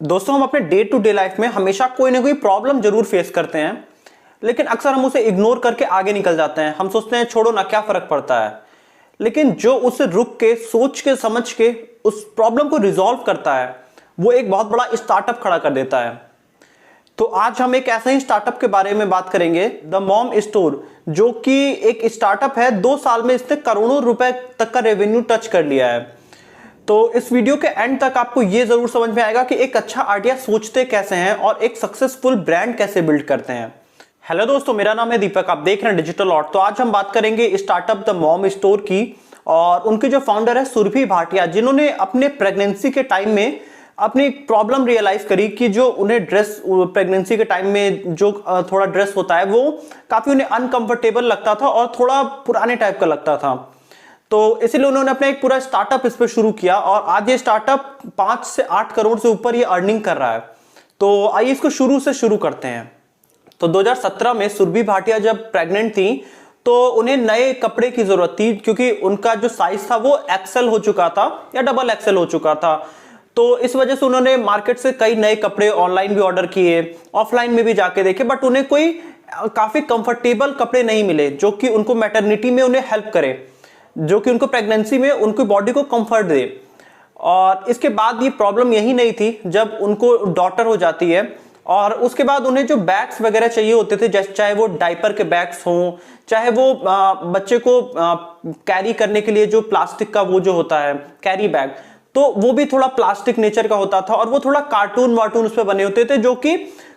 दोस्तों, हम अपने डे टू डे लाइफ में हमेशा कोई ना कोई प्रॉब्लम जरूर फेस करते हैं, लेकिन अक्सर हम उसे इग्नोर करके आगे निकल जाते हैं। हम सोचते हैं छोड़ो ना, क्या फर्क पड़ता है। लेकिन जो उसे रुक के सोच के समझ के उस प्रॉब्लम को रिजॉल्व करता है, वो एक बहुत बड़ा स्टार्टअप खड़ा कर देता है। तो आज हम एक ऐसे ही स्टार्टअप के बारे में बात करेंगे, द मॉम स्टोर, जो कि एक स्टार्टअप है। 2 साल में इसने करोड़ों रुपए तक का रेवेन्यू टच कर लिया है। तो इस वीडियो के एंड तक आपको यह जरूर समझ में आएगा कि एक अच्छा आइडिया सोचते कैसे हैं और एक सक्सेसफुल ब्रांड कैसे बिल्ड करते हैं। हेलो दोस्तों, मेरा नाम है दीपक, आप देख रहे हैं डिजिटल आर्ट। तो आज हम बात करेंगे स्टार्टअप द मॉम स्टोर की, और उनके जो फाउंडर है सुरभि भाटिया, जिन्होंने अपने प्रेगनेंसी के टाइम में अपनी प्रॉब्लम रियलाइज करी कि जो उन्हें ड्रेस प्रेगनेंसी के टाइम में जो थोड़ा ड्रेस होता है वो काफी उन्हें अनकंफर्टेबल लगता था और थोड़ा पुराने टाइप का लगता था। तो इसीलिए उन्होंने अपना एक पूरा स्टार्टअप इस पर शुरू किया और आज ये स्टार्टअप 5 से 8 करोड़ से ऊपर ये अर्निंग कर रहा है। तो आइए इसको शुरू से शुरू करते हैं। तो 2017 में सुरभि भाटिया जब प्रेग्नेंट थी तो उन्हें नए कपड़े की जरूरत थी, क्योंकि उनका जो साइज था वो एक्सेल हो चुका था या डबल एक्सेल हो चुका था। तो इस वजह से उन्होंने मार्केट से कई नए कपड़े ऑनलाइन भी ऑर्डर किए, ऑफलाइन में भी जाके देखे, बट उन्हें कोई काफी कंफर्टेबल कपड़े नहीं मिले जो कि उनको मैटरनिटी में उन्हें हेल्प करे, जो कि उनको प्रेगनेंसी में उनकी बॉडी को कंफर्ट दे। और इसके बाद ये प्रॉब्लम यही नहीं थी, जब उनको डॉटर हो जाती है और उसके बाद उन्हें जो बैग्स वगैरह चाहिए होते थे, जैसे चाहे वो डायपर के बैग्स हों, चाहे वो बच्चे को कैरी करने के लिए जो प्लास्टिक का वो जो होता है कैरी बैग, तो वो भी थोड़ा प्लास्टिक नेचर का होता था और वो थोड़ा कार्टून वार्टून उस पर बने होते थे, जो कि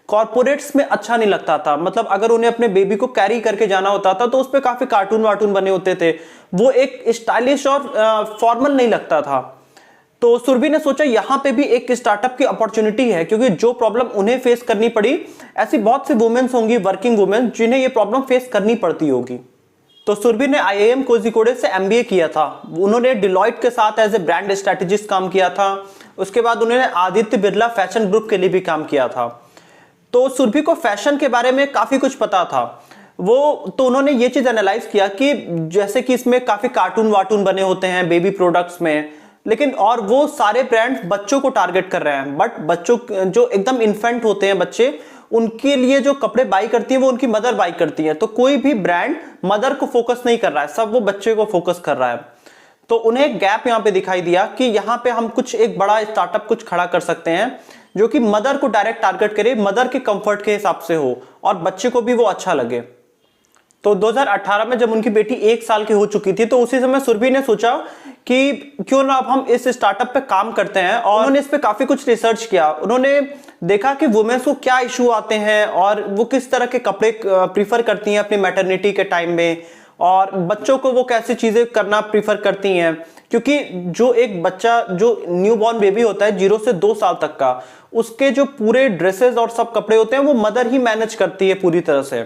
कॉर्पोरेट्स में अच्छा नहीं लगता था। मतलब अगर उन्हें अपने बेबी को कैरी करके जाना होता था तो उस पर काफी कार्टून वार्टून बने होते थे, वो एक स्टाइलिश और फॉर्मल नहीं लगता था। तो सुरभि ने सोचा यहां पे भी एक स्टार्टअप की अपॉर्चुनिटी है, क्योंकि जो प्रॉब्लम उन्हें फेस करनी पड़ी, ऐसी बहुत सी वुमेन्स होंगी, वर्किंग वुमेन, जिन्हें ये प्रॉब्लम फेस करनी पड़ती होगी। तो सुरभि ने IIM कोझिकोड से MBA किया था। उन्होंने डिलॉयट के साथ एज ए ब्रांड स्ट्रेटेजिस्ट काम किया था। उसके बाद उन्होंने आदित्य बिरला फैशन ग्रुप के लिए भी काम किया था। तो सुरभि को फैशन के बारे में काफी कुछ पता था। तो उन्होंने ये चीज एनालाइज किया कि जैसे कि इसमें काफी कार्टून वार्टून बने होते हैं बेबी प्रोडक्ट्स में, लेकिन और वो सारे ब्रांड्स बच्चों को टारगेट कर रहे हैं, बट बच्चों जो एकदम इन्फेंट होते हैं बच्चे, उनके लिए जो कपड़े बाई करती है वो उनकी मदर बाई करती है। तो कोई भी ब्रांड मदर को फोकस नहीं कर रहा है, सब वो बच्चे को फोकस कर रहा है। तो उन्हें एक गैप यहाँ पे दिखाई दिया कि यहाँ पे हम कुछ एक बड़ा स्टार्टअप कुछ खड़ा कर सकते हैं जो कि मदर को डायरेक्ट टारगेट करे, मदर के कंफर्ट के हिसाब से हो और बच्चे को भी वो अच्छा लगे। तो 2018 में जब उनकी बेटी 1 साल की हो चुकी थी, तो उसी समय सुरभि ने सोचा कि क्यों ना अब हम इस स्टार्टअप पे काम करते हैं, और उन्होंने इस पे काफी कुछ रिसर्च किया। उन्होंने देखा कि वुमेन्स को क्या इशू आते हैं और वो किस तरह के कपड़े प्रीफर करती हैं अपनी मैटरनिटी के टाइम में, और बच्चों को वो कैसी चीजें करना प्रीफर करती हैं। क्योंकि जो एक बच्चा, जो न्यूबॉर्न बेबी होता है 0 से 2 साल तक का, उसके जो पूरे ड्रेसेस और सब कपड़े होते हैं वो मदर ही मैनेज करती है पूरी तरह से।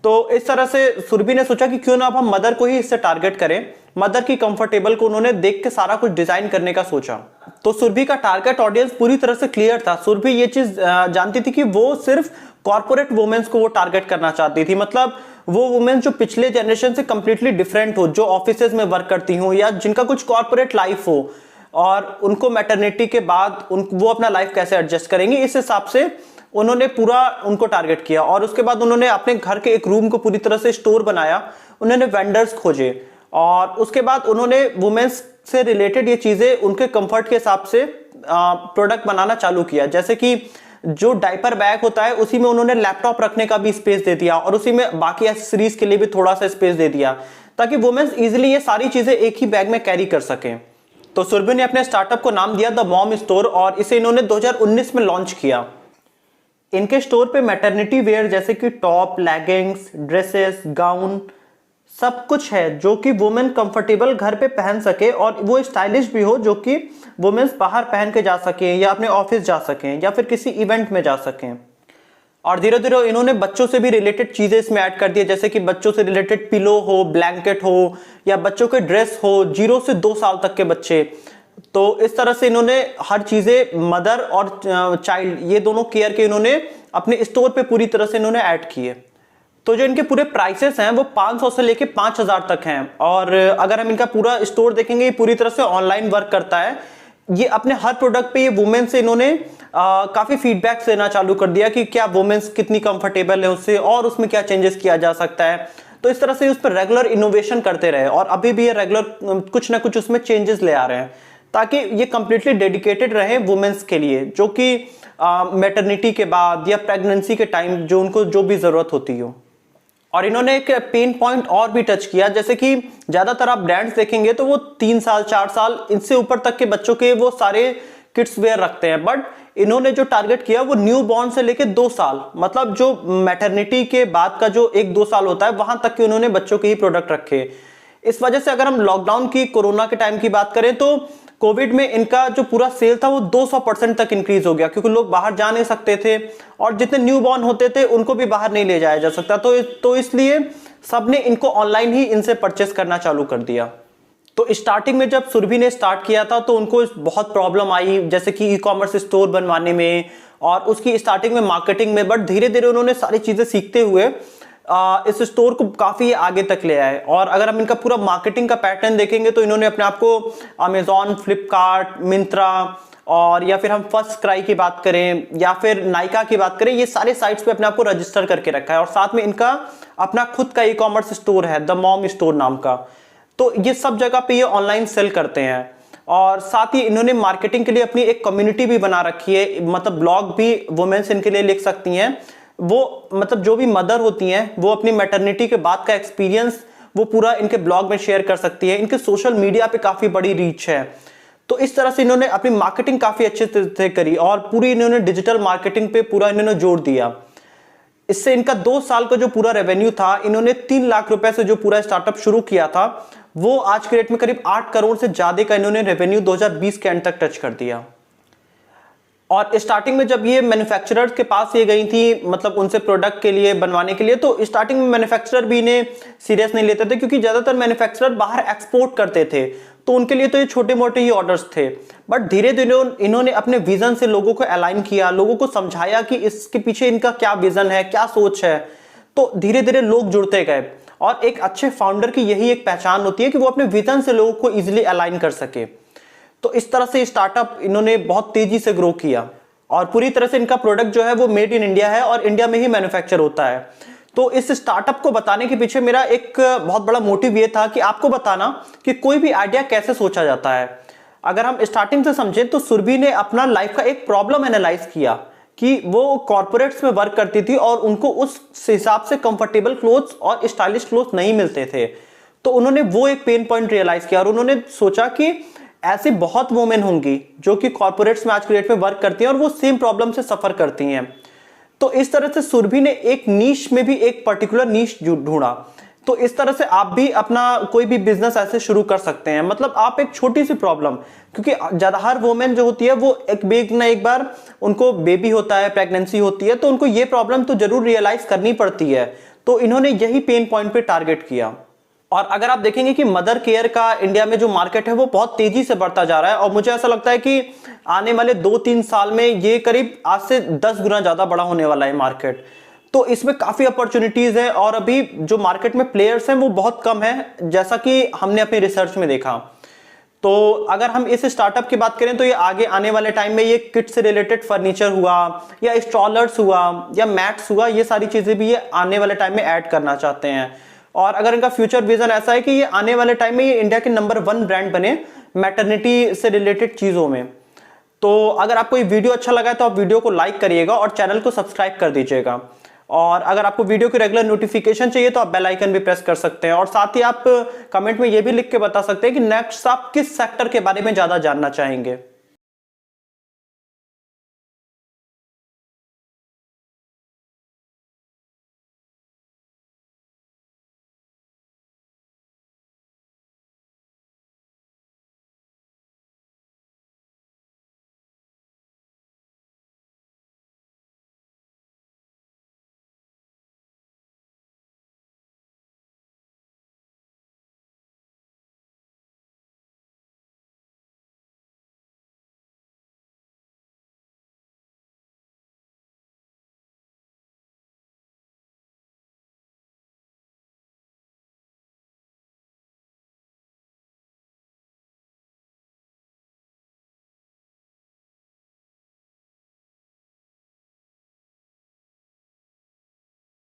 तो इस तरह से सुरभि ने सोचा कि क्यों ना अब हम मदर को ही इससे टारगेट करें। मदर की कंफर्टेबल को उन्होंने देख के सारा कुछ डिजाइन करने का सोचा। तो सुरभि का टारगेट ऑडियंस पूरी तरह से क्लियर था। सुरभि ये चीज जानती थी कि वो सिर्फ कॉर्पोरेट वुमेन्स को वो टारगेट करना चाहती थी। मतलब वो वुमेन्स जो पिछले जनरेशन से कंप्लीटली डिफरेंट हो, जो ऑफिसेज में वर्क करती हो या जिनका कुछ कॉर्पोरेट लाइफ हो, और उनको मैटरनिटी के बाद वो अपना लाइफ कैसे एडजस्ट करेंगे, इस हिसाब से उन्होंने पूरा उनको टारगेट किया। और उसके बाद उन्होंने अपने घर के एक रूम को पूरी तरह से स्टोर बनाया, उन्होंने वेंडर्स खोजे, और उसके बाद उन्होंने वुमेन्स से रिलेटेड ये चीजें उनके कंफर्ट के हिसाब से प्रोडक्ट बनाना चालू किया। जैसे कि जो डायपर बैग होता है उसी में उन्होंने लैपटॉप रखने का भी स्पेस दे दिया, और उसी में बाकी एक्सेसरीज के लिए भी थोड़ा सा स्पेस दे दिया, ताकि वुमेन्स इजिली ये सारी चीजें एक ही बैग में कैरी कर सकें। तो सुरभि ने अपने स्टार्टअप को नाम दिया द मॉम स्टोर, और इसे इन्होंने 2019 में लॉन्च किया। इनके स्टोर पे मैटरनिटी वेयर जैसे कि टॉप, लेगिंग्स, ड्रेसेस, गाउन, सब कुछ है जो कि वुमेन कंफर्टेबल घर पे पहन सके, और वो स्टाइलिश भी हो, जो कि वुमेन्स बाहर पहन के जा सकें या अपने ऑफिस जा सकें या फिर किसी इवेंट में जा सकें। और धीरे धीरे इन्होंने बच्चों से भी रिलेटेड चीजें इसमें ऐड कर दी, जैसे कि बच्चों से रिलेटेड पिलो हो, ब्लैंकेट हो, या बच्चों के ड्रेस हो, 0 से 2 साल तक के बच्चे। तो इस तरह से इन्होंने हर चीजें मदर और चाइल्ड, ये दोनों केयर के इन्होंने अपने स्टोर पे पूरी तरह से इन्होंने ऐड किए। तो जो इनके पूरे प्राइसेस हैं वो 500 से लेके 5000 तक हैं। और अगर हम इनका पूरा स्टोर देखेंगे, ये पूरी तरह से ऑनलाइन वर्क करता है। ये अपने हर प्रोडक्ट पे ये वुमेन से इन्होंने काफी फीडबैक्स लेना चालू कर दिया कि क्या वुमेन्स कितनी कंफर्टेबल है उससे और उसमें क्या चेंजेस किया जा सकता है। तो इस तरह से उस पर रेगुलर इनोवेशन करते रहे और अभी भी ये रेगुलर कुछ ना कुछ उसमें चेंजेस ले आ रहे हैं ताकि ये कंप्लीटली डेडिकेटेड रहे वुमेन्स के लिए, जो कि मैटरनिटी के बाद या प्रेगनेंसी के टाइम जो उनको जो भी जरूरत होती हो। और इन्होंने एक पेन पॉइंट और भी टच किया, जैसे कि ज्यादातर आप ब्रांड्स देखेंगे तो वो 3 साल 4 साल इनसे ऊपर तक के बच्चों के वो सारे किड्स वेयर रखते हैं, बट इन्होंने जो टारगेट किया वो न्यू बॉर्न से लेके 2 साल, मतलब जो मैटरनिटी के बाद का जो 1-2 साल होता है वहां तक के उन्होंने बच्चों के ही प्रोडक्ट रखे। इस वजह से अगर हम लॉकडाउन की, कोरोना के टाइम की बात करें तो कोविड में इनका जो पूरा सेल था वो 200% तक इंक्रीज हो गया, क्योंकि लोग बाहर जा नहीं सकते थे और जितने न्यू बॉर्न होते थे उनको भी बाहर नहीं ले जाया जा सकता, तो इसलिए सबने इनको ऑनलाइन ही इनसे परचेस करना चालू कर दिया। तो स्टार्टिंग में जब सुरभि ने स्टार्ट किया था तो उनको बहुत प्रॉब्लम आई, जैसे कि ई-कॉमर्स स्टोर बनवाने में और उसकी स्टार्टिंग में मार्केटिंग में, बट धीरे धीरे उन्होंने सारी चीजें सीखते हुए इस स्टोर को काफी आगे तक ले आए। और अगर हम इनका पूरा मार्केटिंग का पैटर्न देखेंगे तो इन्होंने अपने आप को अमेजॉन, फ्लिपकार्ट, मिंत्रा और या फिर हम फर्स्ट क्राई की बात करें या फिर नायका की बात करें, ये सारे साइट्स पे अपने आप को रजिस्टर करके रखा है। और साथ में इनका अपना खुद का ई-कॉमर्स स्टोर है, द मॉम स्टोर नाम का। तो ये सब जगह पे ये ऑनलाइन सेल करते हैं और साथ ही इन्होंने मार्केटिंग के लिए अपनी एक कम्युनिटी भी बना रखी है, मतलब ब्लॉग भी वुमेन्स इनके लिए लिख सकती हैं। वो मतलब जो भी मदर होती हैं वो अपनी मैटरनिटी के बाद का एक्सपीरियंस वो पूरा इनके ब्लॉग में शेयर कर सकती है। इनके सोशल मीडिया पे काफी बड़ी रीच है। तो इस तरह से इन्होंने अपनी मार्केटिंग काफी अच्छे से करी और पूरी इन्होंने डिजिटल मार्केटिंग पे पूरा इन्होंने जोर दिया। इससे इनका 2 साल का जो पूरा रेवेन्यू था, इन्होंने 3 लाख रुपए से जो पूरा स्टार्टअप शुरू किया था वो आज के रेट में करीब 8 करोड़ से ज्यादा का इन्होंने रेवेन्यू 2020 के एंड तक टच कर दिया। और स्टार्टिंग में जब ये मैन्युफैक्चरर्स के पास ये गई थी, मतलब उनसे प्रोडक्ट के लिए बनवाने के लिए, तो स्टार्टिंग में मैन्युफैक्चरर भी इन्हें सीरियस नहीं लेते थे, क्योंकि ज्यादातर मैन्युफैक्चरर बाहर एक्सपोर्ट करते थे तो उनके लिए तो ये छोटे मोटे ही ऑर्डर्स थे। बट धीरे धीरे इन्होंने अपने विजन से लोगों को अलाइन किया, लोगों को समझाया कि इसके पीछे इनका क्या विजन है, क्या सोच है। तो धीरे धीरे लोग जुड़ते गए और एक अच्छे फाउंडर की यही एक पहचान होती है कि वो अपने विजन से लोगों को इजिली अलाइन कर सके। तो इस तरह से स्टार्टअप इन्होंने बहुत तेजी से ग्रो किया और पूरी तरह से इनका प्रोडक्ट जो है वो मेड इन इंडिया है और इंडिया में ही मैन्युफैक्चर होता है। तो इस स्टार्टअप को बताने के पीछे मेरा एक बहुत बड़ा मोटिव ये था कि आपको बताना कि कोई भी आइडिया कैसे सोचा जाता है। अगर हम स्टार्टिंग से समझें तो सुरभि ने अपना लाइफ का एक प्रॉब्लम एनालाइज किया कि वो कॉर्पोरेट्स में वर्क करती थी और उनको उस हिसाब से कंफर्टेबल क्लोथ्स और स्टाइलिश क्लोथ्स नहीं मिलते थे। तो उन्होंने वो एक पेन पॉइंट रियलाइज किया और उन्होंने सोचा कि ऐसी बहुत वुमेन होंगी जो कि कॉर्पोरेट्स में आज के डेट में वर्क करती हैं और वो सेम प्रॉब्लम से सफर करती हैं। तो इस तरह से सुरभि ने एक नीश में भी एक पर्टिकुलर नीश ढूंढा। तो इस तरह से आप भी अपना कोई भी बिजनेस ऐसे शुरू कर सकते हैं। मतलब आप एक छोटी सी प्रॉब्लम, क्योंकि ज्यादा हर वुमेन जो होती है वो एक बार उनको बेबी होता है, प्रेगनेंसी होती है, तो उनको ये प्रॉब्लम तो जरूर रियलाइज करनी पड़ती है। तो इन्होंने यही पेन पॉइंट पे टारगेट किया। और अगर आप देखेंगे कि मदर केयर का इंडिया में जो मार्केट है वो बहुत तेजी से बढ़ता जा रहा है और मुझे ऐसा लगता है कि आने वाले 2-3 साल में ये करीब आज से 10 गुना ज्यादा बड़ा होने वाला है मार्केट। तो इसमें काफी अपॉर्चुनिटीज है और अभी जो मार्केट में प्लेयर्स हैं वो बहुत कम है, जैसा कि हमने अपनी रिसर्च में देखा। तो अगर हम इस स्टार्टअप की बात करें तो ये आगे आने वाले टाइम में ये किट से रिलेटेड फर्नीचर हुआ या स्ट्रॉलर्स हुआ या मैट्स हुआ, ये सारी चीजें भी ये आने वाले टाइम में ऐड करना चाहते हैं। और अगर इनका फ्यूचर विजन ऐसा है कि ये आने वाले टाइम में ये इंडिया के नंबर 1 ब्रांड बने मैटरनिटी से रिलेटेड चीजों में। तो अगर आपको ये वीडियो अच्छा लगा है तो आप वीडियो को लाइक करिएगा और चैनल को सब्सक्राइब कर दीजिएगा। और अगर आपको वीडियो की रेगुलर नोटिफिकेशन चाहिए तो आप बेल आइकन भी प्रेस कर सकते हैं। और साथ ही आप कमेंट में ये भी लिख के बता सकते हैं कि नेक्स्ट आप किस सेक्टर के बारे में ज्यादा जानना चाहेंगे।